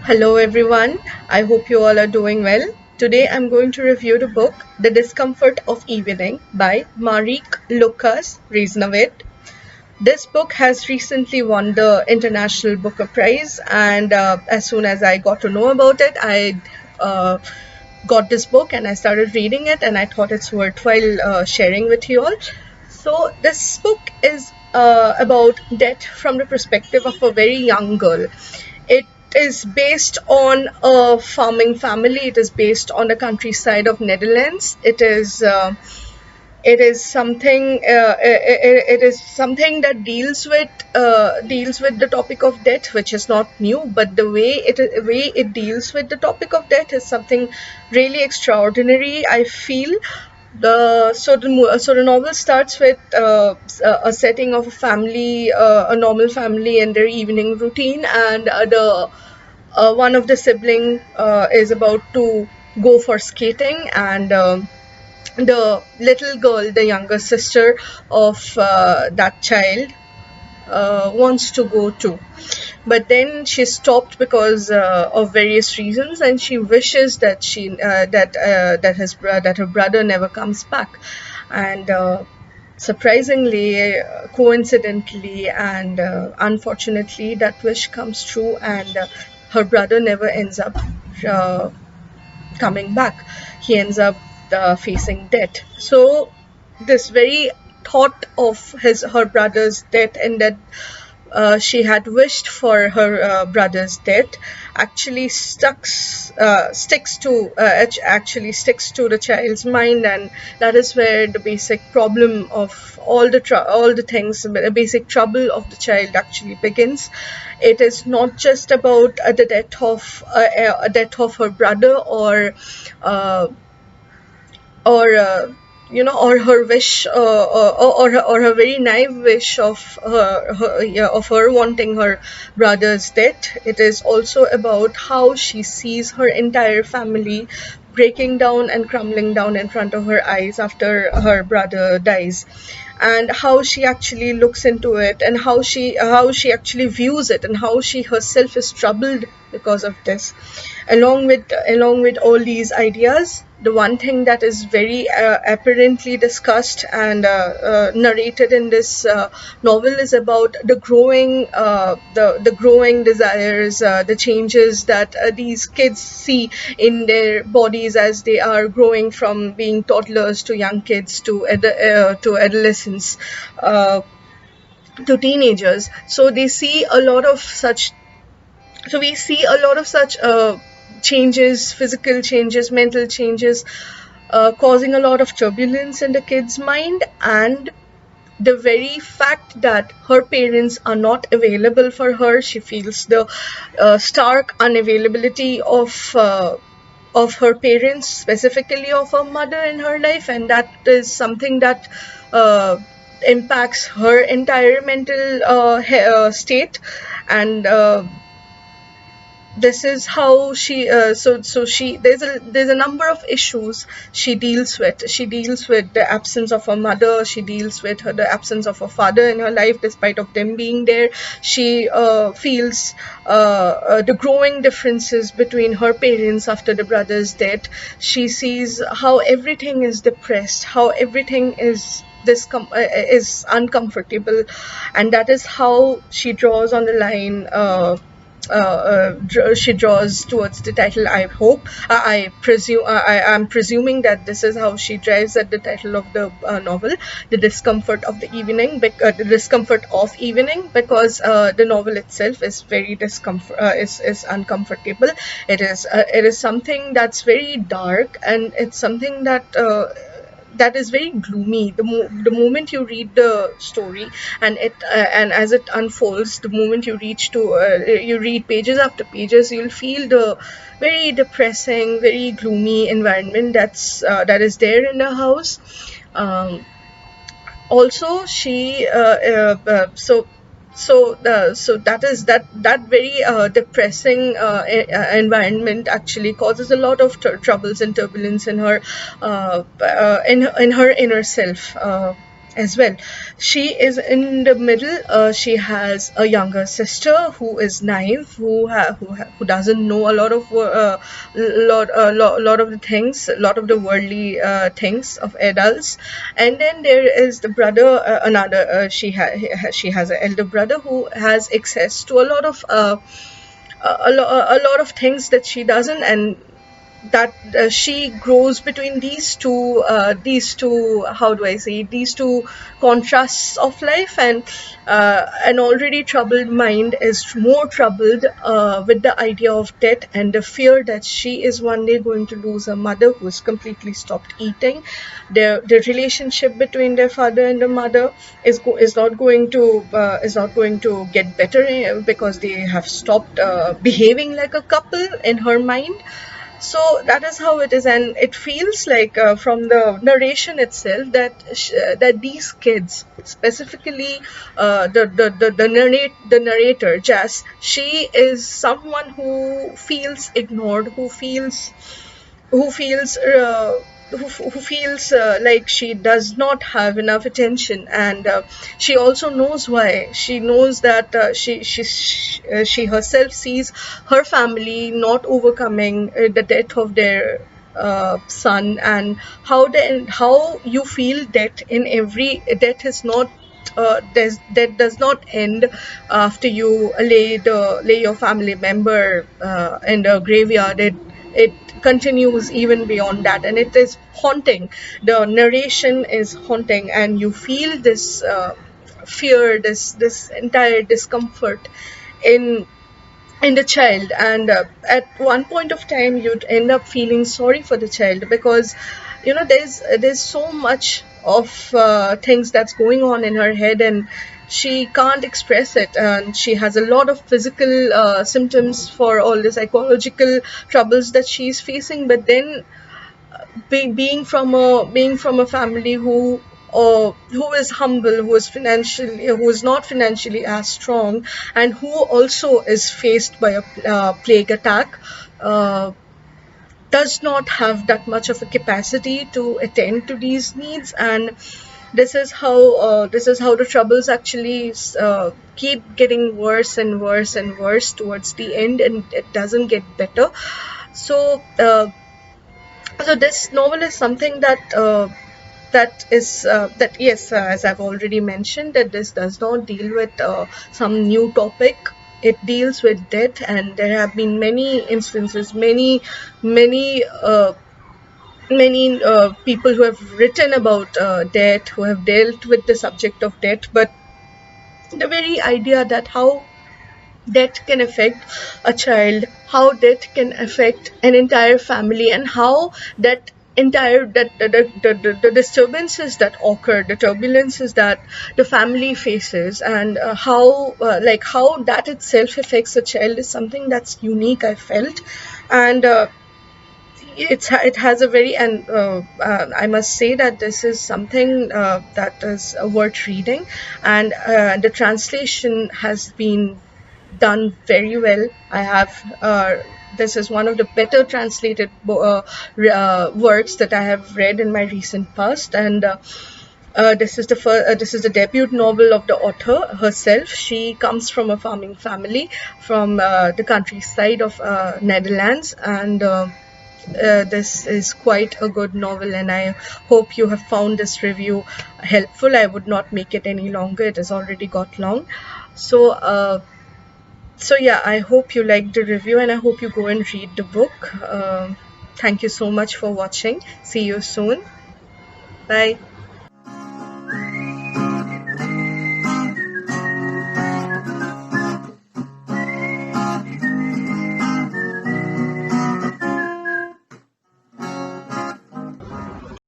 Hello everyone, I hope you all are doing well. Today I'm going to review the book The Discomfort of Evening by Marieke Lucas Rijneveld. This book has recently won the International Booker Prize, and as soon as I got to know about it, I got this book and I started reading it, and I thought it's worthwhile sharing with you all. So, this book is about death from the perspective of a very young girl. It is based on a farming family. It is based on the countryside of Netherlands. It is something that deals with the topic of death, which is not new, but the way it deals with the topic of death is something really extraordinary, I feel. The novel starts with a setting of a family, a normal family and their evening routine, and the one of the sibling is about to go for skating, and the little girl, the younger sister of that child, wants to go too, but then she stopped because of various reasons, and she wishes that her brother never comes back. And surprisingly, coincidentally, and unfortunately, that wish comes true, and her brother never ends up uh, coming back. He ends up facing death. So this very thought of her brother's death, and that she had wished for her brother's death, actually actually sticks to the child's mind, and that is where the basic problem of all the things, the basic trouble of the child actually begins. It is not just about the death of her brother, uh, or her wish, or her very naive wish of her wanting her brother's death. It is also about how she sees her entire family breaking down and crumbling down in front of her eyes after her brother dies, and how she actually looks into it, and how she actually views it, and how she herself is troubled because of this. Along with all these ideas, the one thing that is very apparently discussed and narrated in this novel is about the growing desires, the changes that these kids see in their bodies as they are growing from being toddlers to young kids to adolescents, to teenagers. So they see a lot of such. So we see a lot of such changes, physical changes, mental changes, causing a lot of turbulence in the kid's mind, and the very fact that her parents are not available for her, she feels the stark unavailability of her parents, specifically of her mother in her life, and that is something that impacts her entire mental state. And this is how she she there's a number of issues she deals with the absence of her mother. She deals with the absence of her father in her life, despite of them being there. She feels the growing differences between her parents after the brother's death. She sees how everything is depressed, how everything is uncomfortable, and that is how she draws on the line. She draws towards the title. I hope, I'm presuming that this is how she drives at the title of the novel, The Discomfort of the Evening, the Discomfort of Evening, because the novel itself is very is uncomfortable. It is something that's very dark, and it's something that is very gloomy. The moment you read the story, and as it unfolds, the moment you read pages after pages, you'll feel the very depressing, very gloomy environment that is there in the house. Um, Also, she so that very depressing environment actually causes a lot of troubles and turbulence in her in her inner self. as well. She is in the middle. She has a younger sister who is naive, who doesn't know a lot of lot of the things, a lot of the worldly things of adults. And then there is the brother, another. She has an elder brother who has access to a lot of a lot of things that she doesn't, and that she grows between these two, how do I say, these two contrasts of life. And an already troubled mind is more troubled with the idea of death and the fear that she is one day going to lose her mother, who has completely stopped eating. The relationship between their father and the mother is not going to get better because they have stopped behaving like a couple in her mind. So that is how it is, and it feels like from the narration itself that these kids, specifically the narrator Jess, she is someone who feels ignored, who feels who feels like she does not have enough attention. And she also knows why. She knows that she herself sees her family not overcoming the death of their son, and how you feel death in every death is not that does not end after you lay your family member in the graveyard. It continues even beyond that, and it is haunting. The narration is haunting, and you feel this fear, this entire discomfort in the child. And at one point of time you'd end up feeling sorry for the child, because there's so much of things that's going on in her head, and she can't express it, and she has a lot of physical symptoms for all the psychological troubles that she's facing. But then being from a family who is humble, who is not financially as strong, and who also is faced by a plague attack, does not have that much of a capacity to attend to these needs. And this is how the troubles actually keep getting worse and worse and worse towards the end, and it doesn't get better. So so this novel is something that yes, as I've already mentioned, that this does not deal with some new topic. It deals with death, and there have been many instances, many people who have written about death, who have dealt with the subject of death. But the very idea that how death can affect a child, how death can affect an entire family, and how that entire the disturbances that occur, the turbulences that the family faces, and how that itself affects a child, is something that's unique, I felt. And it has a very, and I must say that this is something that is worth reading, and the translation has been done very well. I have this is one of the better translated works that I have read in my recent past. And this is the debut novel of the author herself. She comes from a farming family from the countryside of Netherlands, and this is quite a good novel, and I hope you have found this review helpful. I would not make it any longer, it has already got long. So yeah, I hope you liked the review, and I hope you go and read the book. Thank you so much for watching. See you soon. Bye.